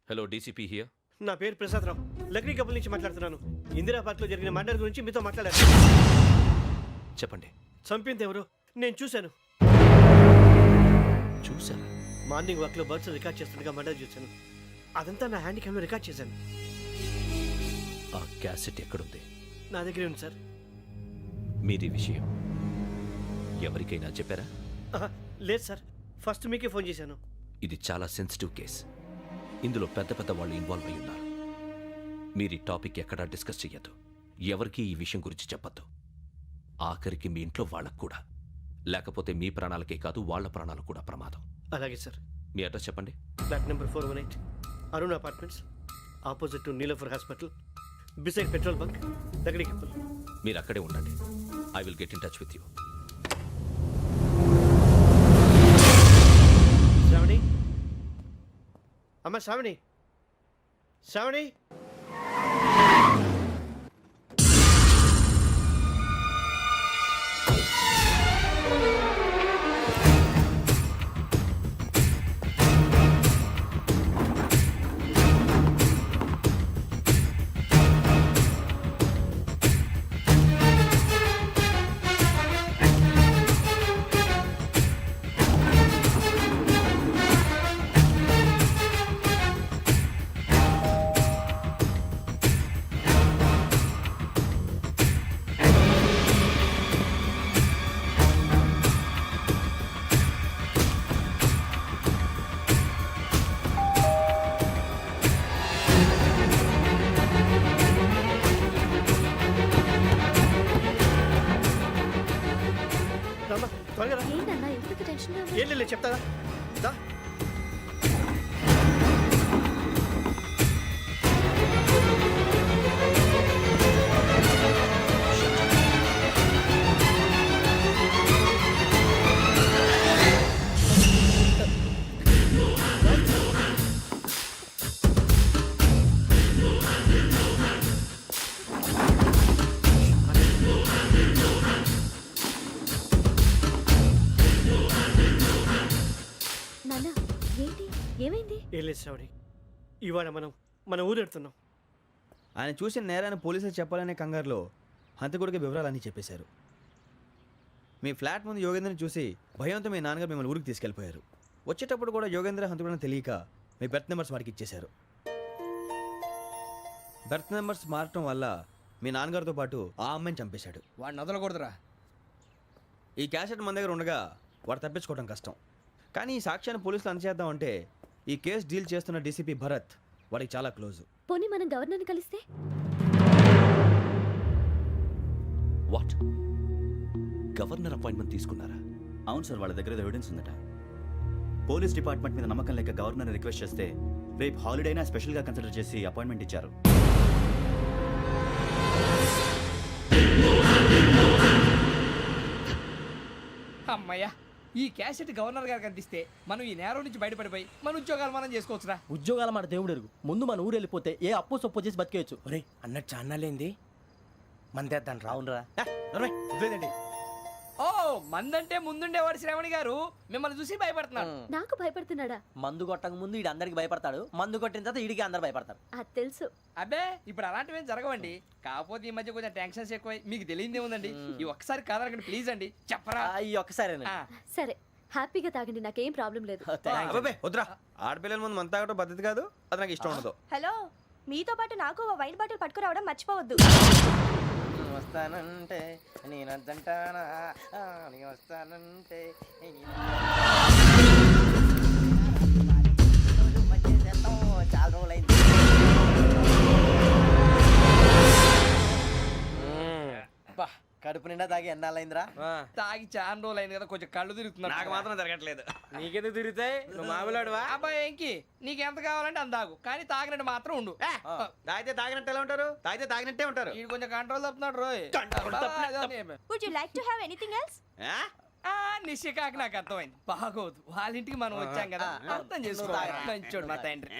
Hello, DCP here. నా పేరు ప్రసాద్ రావు, లక్డీ కపుల్ నుంచి మాట్లాడుతున్నాను. ఇందిరా పార్క్ లో జరిగిన మర్డర్ గురించి మీతో మాట్లాడారు. చెప్పండి. చంపింది ఎవరు? నేను చూశాను. చూశాను. మార్నింగ్ వాక్ లో బర్డ్స్ రికార్డ్ చేస్తుండగా మర్డర్ చూశాను. అదంతా నా హ్యాండ్ క్యామ్ లో రికార్డ్ చేశాను. ఆ క్యాసెట్ ఎక్కడుంది? నా దగ్గరే ఉంది సార్. మీది విషయం ఎవరికైనా చెప్పారా? లేదు సార్, ఫస్ట్ మీకే ఫోన్ చేశాను. ఇది చాలా సెన్సిటివ్ కేస్. ఇందులో పెద్ద పెద్ద వాళ్ళు ఇన్వాల్వ్ అయి ఉన్నారు. మీరు ఈ టాపిక్ ఎక్కడా డిస్కస్ చెయ్యొద్దు. ఎవరికి ఈ విషయం గురించి చెప్పొద్దు. ఆఖరికి మీ ఇంట్లో వాళ్ళకు కూడా. లేకపోతే మీ ప్రాణాలకే కాదు, వాళ్ళ ప్రాణాలు కూడా ప్రమాదం. అలాగే సార్. మీ అడ్రస్ చెప్పండి. Flat number 418, Arun apartments, opposite to Niloufer hospital, beside petrol bunk, Lakdikapul. మీరు అక్కడే ఉండండి. I will get in touch with you. Sravani, అమ్మ శ్రావణి, శ్రావణి. రమ్మా, త్వరగా రా. ఏంటన్నా ఎందుకు టెన్షన్ ఏం లేదు చెప్తారా దా. నాన్న ఏంటి ఏమైంది? ఏం లేదు శ్రావణి, ఇవాళ మనం మన ఊరు వెళ్తున్నాం. ఆయన చూసిన నేరాన్ని పోలీసులు చెప్పాలనే కంగారులో హంతకుడికి వివరాలన్నీ చెప్పేశారు. మీ ఫ్లాట్ ముందు యోగేంద్రని చూసి భయంతో మీ నాన్నగారు మిమ్మల్ని ఊరికి తీసుకెళ్ళిపోయారు. వచ్చేటప్పుడు కూడా యోగేంద్ర హంతకుడని తెలియక మీ బెర్త్ నెంబర్స్ వాడికి ఇచ్చేశారు. బెర్త్ నెంబర్స్ మారటం వల్ల మీ నాన్నగారితో పాటు ఆ అమ్మాయిని చంపేశాడు. వాడిని వదలకూడదురా. ఈ క్యాసెట్ మన దగ్గర ఉండగా వాడు తప్పించుకోవడం కష్టం. కానీ ఈ సాక్ష్యాన్ని పోలీసులు అందచేద్దామంటే ఈ కేసు డీల్ చేస్తున్న డీసీపీ భరత్ వాడికి చాలా క్లోజు. పోనీ మనం గవర్నర్ని కలిస్తే? వాట్? గవర్నర్ అపాయింట్మెంట్ తీసుకున్నారా? అవును సార్, వాళ్ళ దగ్గర ఎవిడెన్స్ ఉందట. పోలీస్ డిపార్ట్మెంట్ మీద నమ్మకం లేక గవర్నర్ రిక్వెస్ట్ చేస్తే రేపు హాలిడే అయినా స్పెషల్గా కన్సిడర్ చేసి అపాయింట్మెంట్ ఇచ్చారు. అమ్మయ్యా, ఈ క్యాసెట్ గవర్నర్ గారికి అందిస్తే మనం ఈ నేరం నుంచి బయటపడిపోయి మన ఉద్యోగాలు మనం చేసుకోవచ్చురా. ఉద్యోగాల మాట దేవుడు ఎరుగు. ముందు మన ఊరు వెళ్ళిపోతే ఏ అప్పు సొప్పు చేసి బతికేయచ్చు. ఒరే అన్నట్టు చాన్నాలేంది మందేద్దాం రా. అవునరా? ఓ మందంటే ముందుండేవాడు శ్రావణి గారు మిమ్మల్ని చూసి భయపడుతున్నాడు. నాకు భయపడుతున్నాడా? మందు కొట్టక ముందు ఈడు అందరికి భయపడతాడు, మందు కొట్టిన తర్వాత ఈడికి అందరు భయపడతారు. అది తెలుసు. అబ్బే ఇప్పుడు అలాంటివి ఏం జరగవండి. కాకపోతే ఈ మధ్య కొంచెం టెన్షన్స్ ఎక్కువ, మీకు తెలియదే ఉందండి. ఈ ఒక్కసారి కాదనకండి ప్లీజ్ అండి, చెప్పరా. ఈ ఒక్కసారి సరే హ్యాపీగా తాగండి, నాకేం ప్రాబ్లం లేదు. వద్దురా, ఆడపిల్లల ముందు మన తాగడం పద్ధతి కాదు, అది నాకు ఇష్టం ఉండదు. హలో, మీతో పాటు నాకు వైన్ బాటిల్ పట్టుకురావడం మర్చిపోవద్దు. వస్తానంటే నేనంటానా, వస్తానంటే చాలా రోజులైంది. కడుపు నిండా తాగి ఎన్నాళ్ళైందిరా? తాగి చాలా రోజులు అయింది కదా, కొంచెం కళ్ళు తిరుగుతున్నా. నాకు మాత్రం జరగట్లేదు. నీకెందుకు తిరుగుతాయి? నువ్వు మామిలాడువా? అబ్బాయి ఏంకి నీకు ఎంత కావాలంటే అంత తాగు, కానీ తాగినట్టు మాత్రం ఉండు. తాగితే తాగినట్టు ఎలా ఉంటారు? తాగితే తాగినట్టే ఉంటారు. వీడు కొంచెం కంట్రోల్ తప్పుతున్నాడు రోయ్. Would you like to have anything else? నిశ్చికాకి నాకు అర్థమైంది. బాగోదు, వాళ్ళ ఇంటికి మనం వచ్చాం కదా, అర్థం చేసుకోవాలి. మంచోడు మా తండ్రి.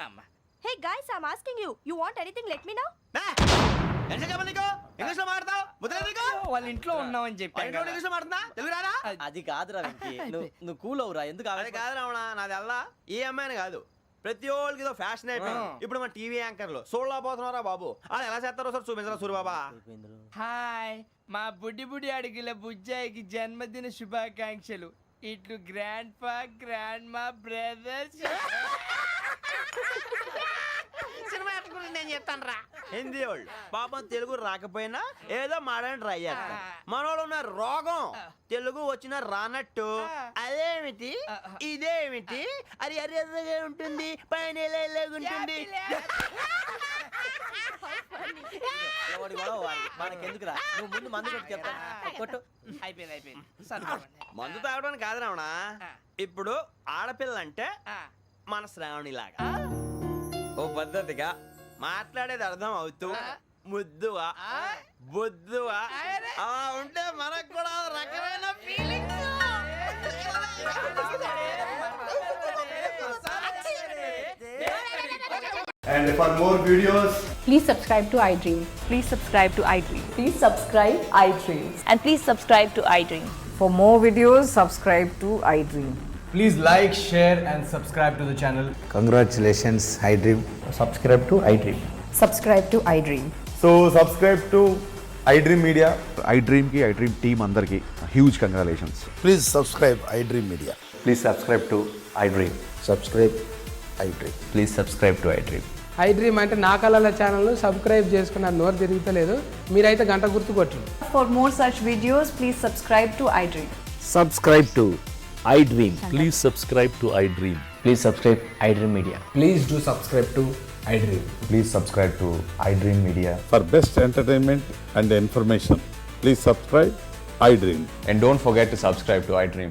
అమ్మా hey guys, I am asking you, you want anything let me know. English లో మాట్లాడతావు? వాళ్ళ ఇంట్లో ఉన్నామని చెప్పాను కదా. ఇంగ్లీష్ లో మాట్లాడుతున్నా? తెలుగు రాదా? అది కాదురా వెంకీ, నువ్వు కూల్ అవురా. ఎందుకు అది కాదు రావణ, నాది అల్లా ఏ అమ్మాయిని కాదు, ప్రతి ఒళ్ళకి ఇదో ఫ్యాషన్ అయిపోయింది. ఇప్పుడు మన టీవీ యాంకర్లు సోళ్ళ పోతున్నారా బాబు, అది ఎలా చేస్తారో సార్ చూపించరా సూరిబాబా. హాయ్, మా బుడ్డి అడిగిల బుజ్జాయికి జన్మదిన శుభాకాంక్షలు. ఇట్లు గ్రాండ్ ఫా గ్రాండ్ మా బ్రదర్స్. సినిమా గురించి నేను చెప్తాను రా. హిందీ వాళ్ళు పాపం తెలుగు రాకపోయినా ఏదో మాడని ట్రై చేస్తారు. మనోళ్ళు ఉన్న రోగం తెలుగు వచ్చిన రానట్టు అదేమిటి ఇదేమిటి అది అర్రగా ఉంటుంది, పైన ఉంటుంది. మనకెందుకురా, నువ్వు ముందు మందు కొట్టి చెప్తాను. కొట్టు. అయిపోయింది. మందు తాగడానికి కాదు రావణ, ఇప్పుడు ఆడపిల్లంటే మన శ్రావణి లాగా ఓ పద్ధతిగా మాట్లాడేది అర్థం అవుతూ ముద్దువా బొద్దువా అలా ఉంటే మనకు కూడా రకమైన feelings. And for more videos, Please subscribe to iDream. Please subscribe to iDream. Please subscribe iDream. And please subscribe to iDream. For more videos, subscribe to iDream. please like, share and subscribe to the channel. Congratulations, iDream. Subscribe to iDream. Subscribe to iDream. So subscribe to iDream Media. iDream ki iDream team andarki huge congratulations. Please subscribe I dream media. Please subscribe to iDream. Subscribe I dream. Please subscribe to iDream. iDream అంటే నా కళల channel subscribe చేసుకున్న నోరు తిరుగుతలేదు, మీరైతే గంట గుర్తు కొట్టండి. For more such videos, please subscribe to iDream. Subscribe to iDream. Please subscribe to iDream. Please subscribe iDream Media. Please do subscribe to iDream. Please subscribe to iDream Media. For best entertainment and information, please subscribe I dream. And don't forget to subscribe to iDream.